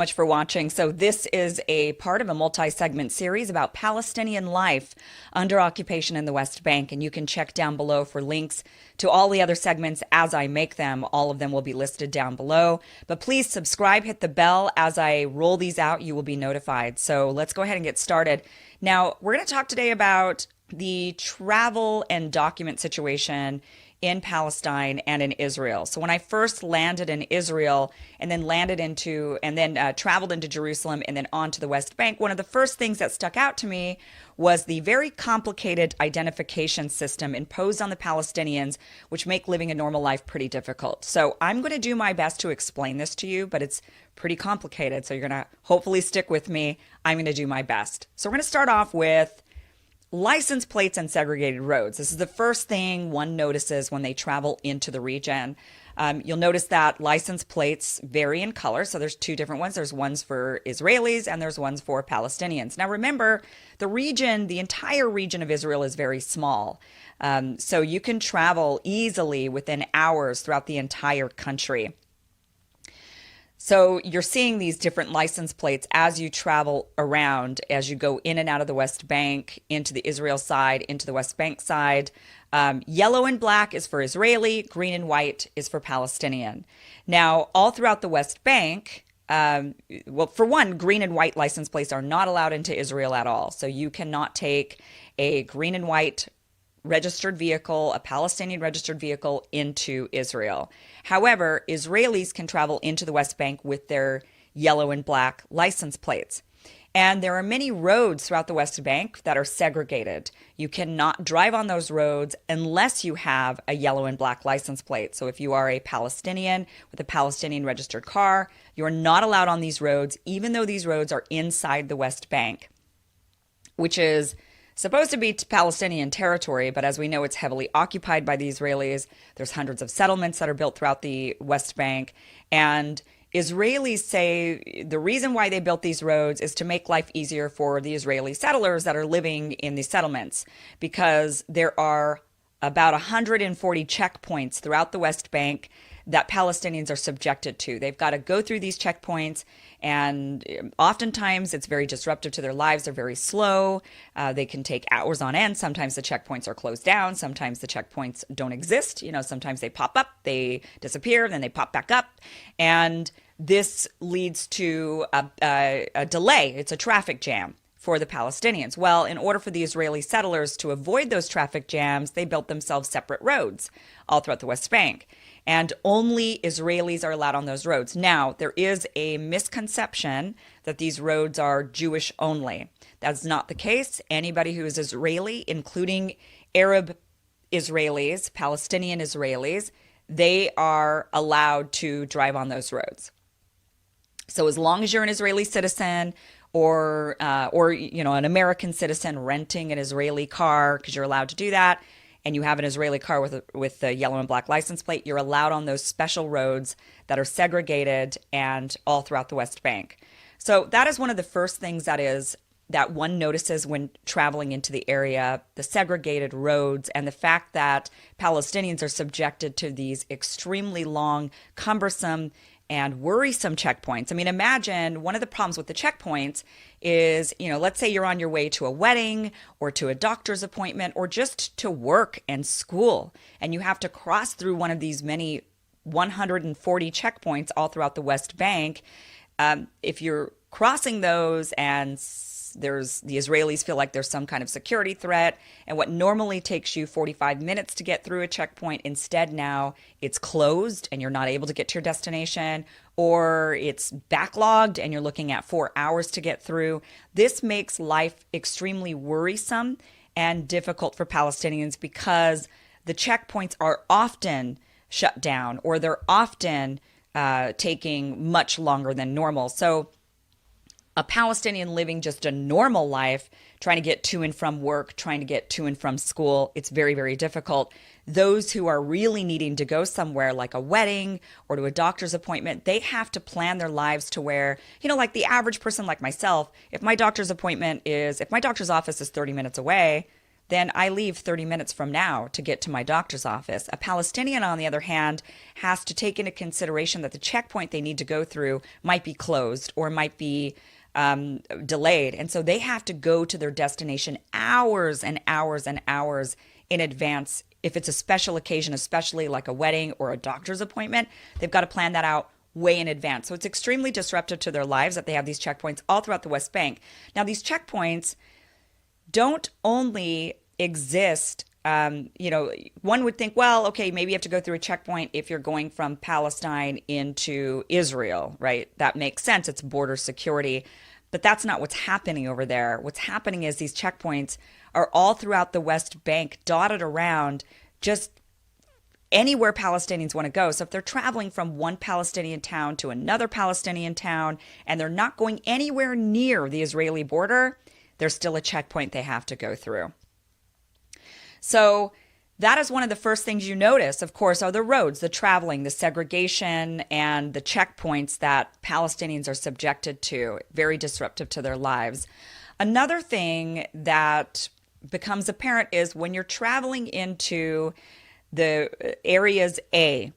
Much for watching. So this is a part of a multi-segment series about Palestinian life under occupation in the West Bank, and you can check down below for links to all the other segments as I make them. All of them will be listed down below, but please subscribe, hit the bell. As I roll these out, you will be notified. So let's go ahead and get started. Now, we're going to talk today about the travel and document situation in Palestine and in Israel. So when I first landed in Israel and then traveled into Jerusalem and then on to the West Bank, one of the first things that stuck out to me was the very complicated identification system imposed on the Palestinians, which make living a normal life pretty difficult. So I'm going to do my best to explain this to you, but it's pretty complicated. So you're going to hopefully stick with me. I'm going to do my best. So we're going to start off with license plates and segregated roads. This is the first thing one notices when they travel into the region. You'll notice that license plates vary in color. So there's two different ones. There's ones for Israelis and there's ones for Palestinians. Now remember, the entire region of Israel is very small. So you can travel easily within hours throughout the entire country. So you're seeing these different license plates as you travel around, as you go in and out of the West Bank, into the Israel side, into the West Bank side. Yellow and black is for Israeli, green and white is for Palestinian. Now, all throughout the West Bank, for one, green and white license plates are not allowed into Israel at all. So you cannot take a green and white registered vehicle, a Palestinian registered vehicle, into Israel. However, Israelis can travel into the West Bank with their yellow and black license plates. And there are many roads throughout the West Bank that are segregated. You cannot drive on those roads unless you have a yellow and black license plate. So if you are a Palestinian with a Palestinian registered car, you are not allowed on these roads, even though these roads are inside the West Bank, which is supposed to be Palestinian territory, but as we know, it's heavily occupied by the Israelis. There's hundreds of settlements that are built throughout the West Bank. And Israelis say the reason why they built these roads is to make life easier for the Israeli settlers that are living in these settlements, because there are about 140 checkpoints throughout the West Bank that Palestinians are subjected to. They've got to go through these checkpoints, and oftentimes it's very disruptive to their lives. They're very slow. They can take hours on end. Sometimes the checkpoints are closed down. Sometimes the checkpoints don't exist. Sometimes they pop up, they disappear, then they pop back up. And this leads to a delay. It's a traffic jam for the Palestinians. Well, in order for the Israeli settlers to avoid those traffic jams, they built themselves separate roads all throughout the West Bank. And only Israelis are allowed on those roads. Now, there is a misconception that these roads are Jewish only. That's not the case. Anybody who is Israeli, including Arab Israelis, Palestinian Israelis, they are allowed to drive on those roads. So as long as you're an Israeli citizen or an American citizen renting an Israeli car, because you're allowed to do that, and you have an Israeli car with the yellow and black license plate, you're allowed on those special roads that are segregated and all throughout the West Bank. So that is one of the first things that one notices when traveling into the area, the segregated roads and the fact that Palestinians are subjected to these extremely long, cumbersome, and worrisome checkpoints. I mean, imagine one of the problems with the checkpoints is, let's say you're on your way to a wedding or to a doctor's appointment or just to work and school, and you have to cross through one of these many 140 checkpoints all throughout the West Bank. If you're crossing those and the Israelis feel like there's some kind of security threat, and what normally takes you 45 minutes to get through a checkpoint, instead now it's closed and you're not able to get to your destination, or it's backlogged and you're looking at 4 hours to get through. This makes life extremely worrisome and difficult for Palestinians because the checkpoints are often shut down or they're often taking much longer than normal. So a Palestinian living just a normal life, trying to get to and from work, trying to get to and from school, it's very, very difficult. Those who are really needing to go somewhere like a wedding or to a doctor's appointment, they have to plan their lives to where, like the average person like myself, if my doctor's office is 30 minutes away, then I leave 30 minutes from now to get to my doctor's office. A Palestinian, on the other hand, has to take into consideration that the checkpoint they need to go through might be closed or might be delayed. And so they have to go to their destination hours and hours and hours in advance. If it's a special occasion, especially like a wedding or a doctor's appointment, they've got to plan that out way in advance. So it's extremely disruptive to their lives that they have these checkpoints all throughout the West Bank. Now, these checkpoints don't only exist. One would think, well, okay, maybe you have to go through a checkpoint if you're going from Palestine into Israel, right? That makes sense. It's border security. But that's not what's happening over there. What's happening is these checkpoints are all throughout the West Bank, dotted around just anywhere Palestinians want to go. So if they're traveling from one Palestinian town to another Palestinian town and they're not going anywhere near the Israeli border, there's still a checkpoint they have to go through. So that is one of the first things you notice, of course, are the roads, the traveling, the segregation, and the checkpoints that Palestinians are subjected to, very disruptive to their lives. Another thing that becomes apparent is when you're traveling into the areas A,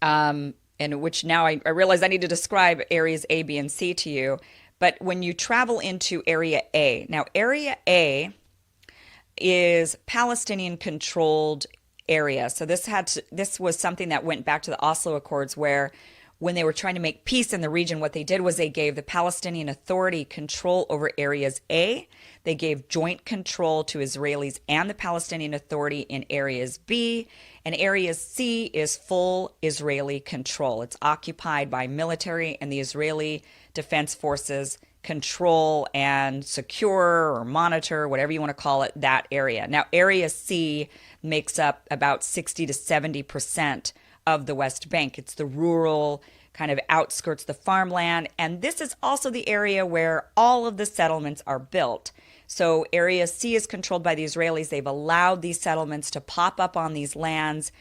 and which now I realize I need to describe areas A, B, and C to you. But when you travel into Area A, now Area A is Palestinian-controlled area. So this was something that went back to the Oslo Accords, where when they were trying to make peace in the region, what they did was they gave the Palestinian Authority control over areas A. They gave joint control to Israelis and the Palestinian Authority in areas B. And area C is full Israeli control. It's occupied by military, and the Israeli Defense Forces control and secure or monitor, whatever you want to call it, that area. Now, Area C makes up about 60 to 70% of the West Bank. It's the rural kind of outskirts, the farmland. And this is also the area where all of the settlements are built. So Area C is controlled by the Israelis. They've allowed these settlements to pop up on these lands,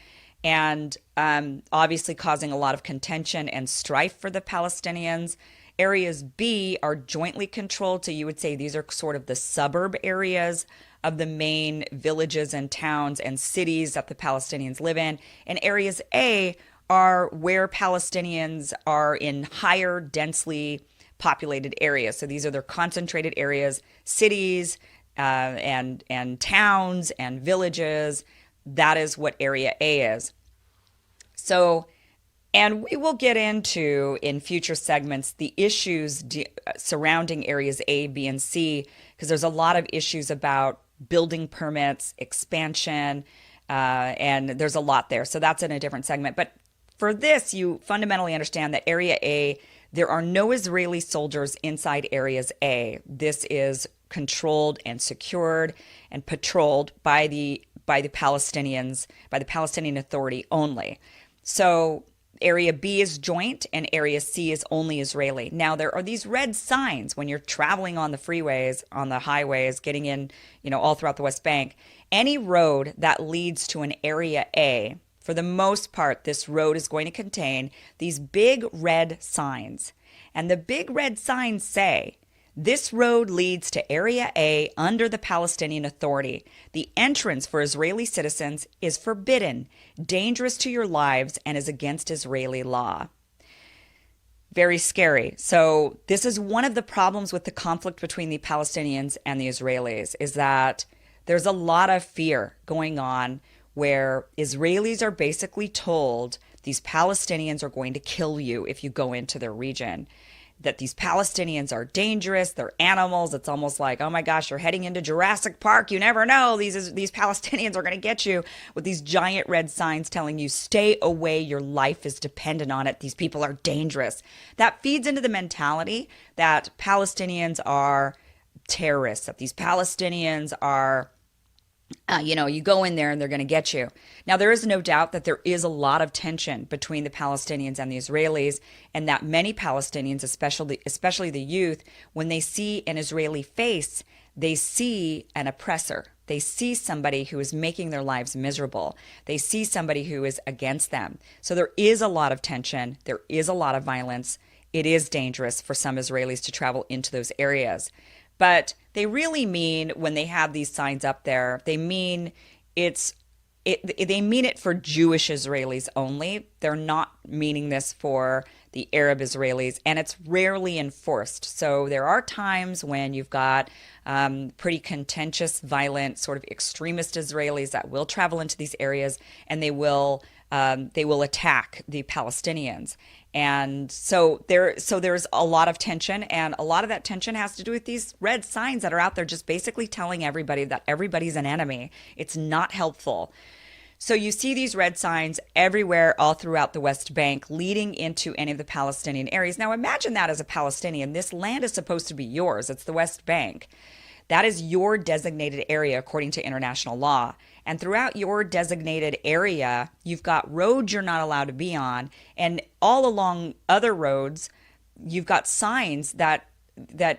and obviously causing a lot of contention and strife for the Palestinians. Areas B are jointly controlled, so you would say these are sort of the suburb areas of the main villages and towns and cities that the Palestinians live in. And areas A are where Palestinians are in higher, densely populated areas. So these are their concentrated areas, cities and towns and villages. That is what Area A is. So, and we will get into in future segments the issues surrounding areas A, B, and C, because there's a lot of issues about building permits, expansion, and there's a lot there. So that's in a different segment. But for this, you fundamentally understand that Area A, there are no Israeli soldiers inside areas A. This is controlled and secured and patrolled by the Palestinians, by the Palestinian Authority only. So Area B is joint and Area C is only Israeli. Now, there are these red signs when you're traveling on the freeways, on the highways, getting in, all throughout the West Bank. Any road that leads to an Area A, for the most part, this road is going to contain these big red signs. And the big red signs say, this road leads to Area A under the Palestinian Authority. The entrance for Israeli citizens is forbidden, dangerous to your lives, and is against Israeli law. Very scary. So this is one of the problems with the conflict between the Palestinians and the Israelis, is that there's a lot of fear going on where Israelis are basically told these Palestinians are going to kill you if you go into their region, that these Palestinians are dangerous, they're animals. It's almost like, oh my gosh, you're heading into Jurassic Park. You never know. These Palestinians are going to get you, with these giant red signs telling you, stay away. Your life is dependent on it. These people are dangerous. That feeds into the mentality that Palestinians are terrorists, that these Palestinians are you go in there and they're going to get you. Now, there is no doubt that there is a lot of tension between the Palestinians and the Israelis, and that many Palestinians, especially the youth, when they see an Israeli face, they see an oppressor. They see somebody who is making their lives miserable. They see somebody who is against them. So there is a lot of tension. There is a lot of violence. It is dangerous for some Israelis to travel into those areas. But they really mean, when they have these signs up there, they mean it's they mean it for Jewish Israelis only. They're not meaning this for the Arab Israelis, and it's rarely enforced. So there are times when you've got pretty contentious, violent, sort of extremist Israelis that will travel into these areas, and they will attack the Palestinians. And there's a lot of tension, and a lot of that tension has to do with these red signs that are out there just basically telling everybody that everybody's an enemy. It's not helpful. So you see these red signs everywhere all throughout the West Bank leading into any of the Palestinian areas. Now imagine that as a Palestinian. This land is supposed to be yours. It's the West Bank. That is your designated area according to international law. And throughout your designated area, you've got roads you're not allowed to be on. And all along other roads, you've got signs that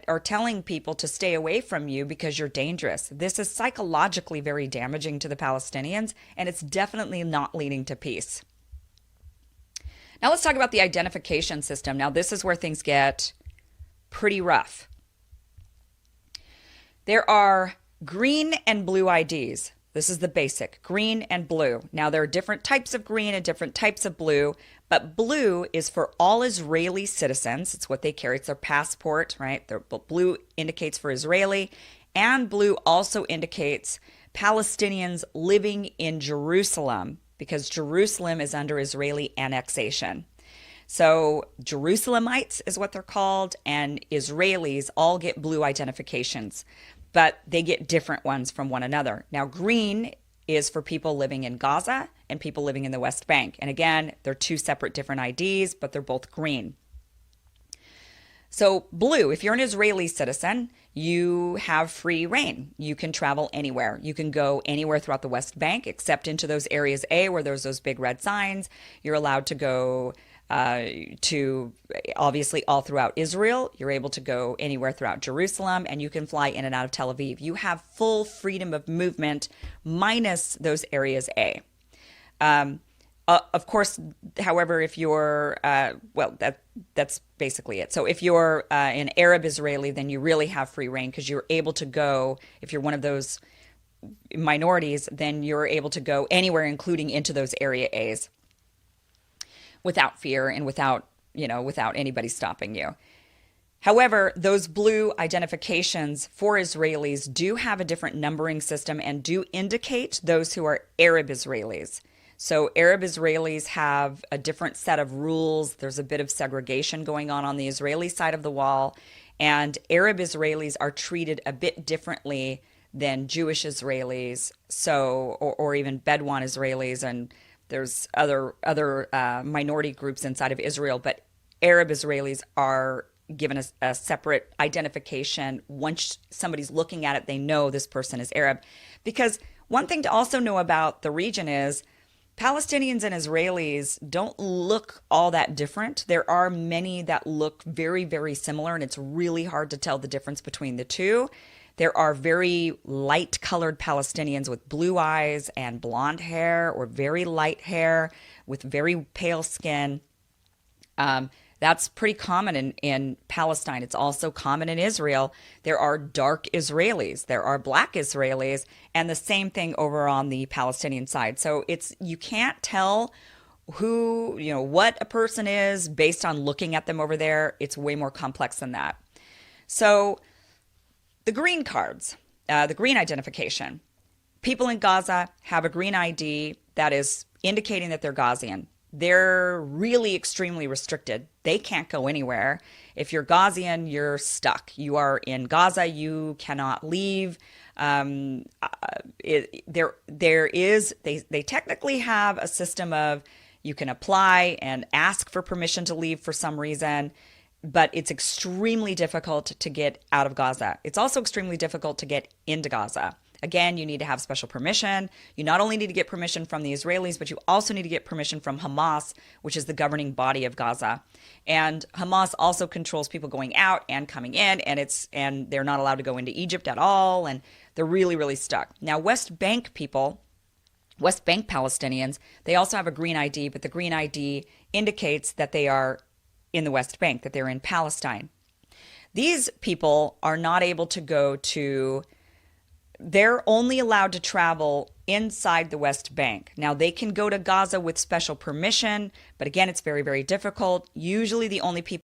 are telling people to stay away from you because you're dangerous. This is psychologically very damaging to the Palestinians, and it's definitely not leading to peace. Now let's talk about the identification system. Now this is where things get pretty rough. There are green and blue IDs. This is the basic, green and blue. Now there are different types of green and different types of blue, but blue is for all Israeli citizens. It's what they carry. It's their passport, right? Blue indicates for Israeli, and blue also indicates Palestinians living in Jerusalem, because Jerusalem is under Israeli annexation. So Jerusalemites is what they're called, and Israelis all get blue identifications, but they get different ones from one another. Now, green is for people living in Gaza and people living in the West Bank. And again, they're two separate different IDs, but they're both green. So blue, if you're an Israeli citizen, you have free reign. You can travel anywhere. You can go anywhere throughout the West Bank, except into those areas A where there's those big red signs. You're allowed to go to obviously all throughout Israel. You're able to go anywhere throughout Jerusalem, and you can fly in and out of Tel Aviv. You have full freedom of movement minus those areas A. Of course, however, if you're, that's basically it. So if you're an Arab Israeli, then you really have free reign, because you're able to go, if you're one of those minorities, then you're able to go anywhere, including into those area A's, without fear and without anybody stopping you. However, those blue identifications for Israelis do have a different numbering system and do indicate those who are Arab Israelis. So Arab Israelis have a different set of rules. There's a bit of segregation going on the Israeli side of the wall, and Arab Israelis are treated a bit differently than Jewish Israelis, or even Bedouin Israelis, and there's other minority groups inside of Israel, but Arab Israelis are given a separate identification. Once somebody's looking at it, they know this person is Arab. Because one thing to also know about the region is Palestinians and Israelis don't look all that different. There are many that look very, very similar, and it's really hard to tell the difference between the two. There are very light-colored Palestinians with blue eyes and blonde hair, or very light hair with very pale skin. That's pretty common in Palestine. It's also common in Israel. There are dark Israelis. There are black Israelis, and the same thing over on the Palestinian side. So you can't tell what a person is based on looking at them over there. It's way more complex than that. So the green cards, the green identification. People in Gaza have a green ID that is indicating that they're Gazian. They're really extremely restricted. They can't go anywhere. If you're Gazian, you're stuck. You are in Gaza. You cannot leave. They technically have a system of you can apply and ask for permission to leave for some reason, but it's extremely difficult to get out of Gaza. It's also extremely difficult to get into Gaza. Again, you need to have special permission. You not only need to get permission from the Israelis, but you also need to get permission from Hamas, which is the governing body of Gaza. And Hamas also controls people going out and coming in, and they're not allowed to go into Egypt at all, and they're really, really stuck. Now, West Bank Palestinians, they also have a green ID, but the green ID indicates that they are in the West Bank, that they're in Palestine. These people are not able to they're only allowed to travel inside the West Bank. Now, they can go to Gaza with special permission, but again, it's very, very difficult. Usually, the only people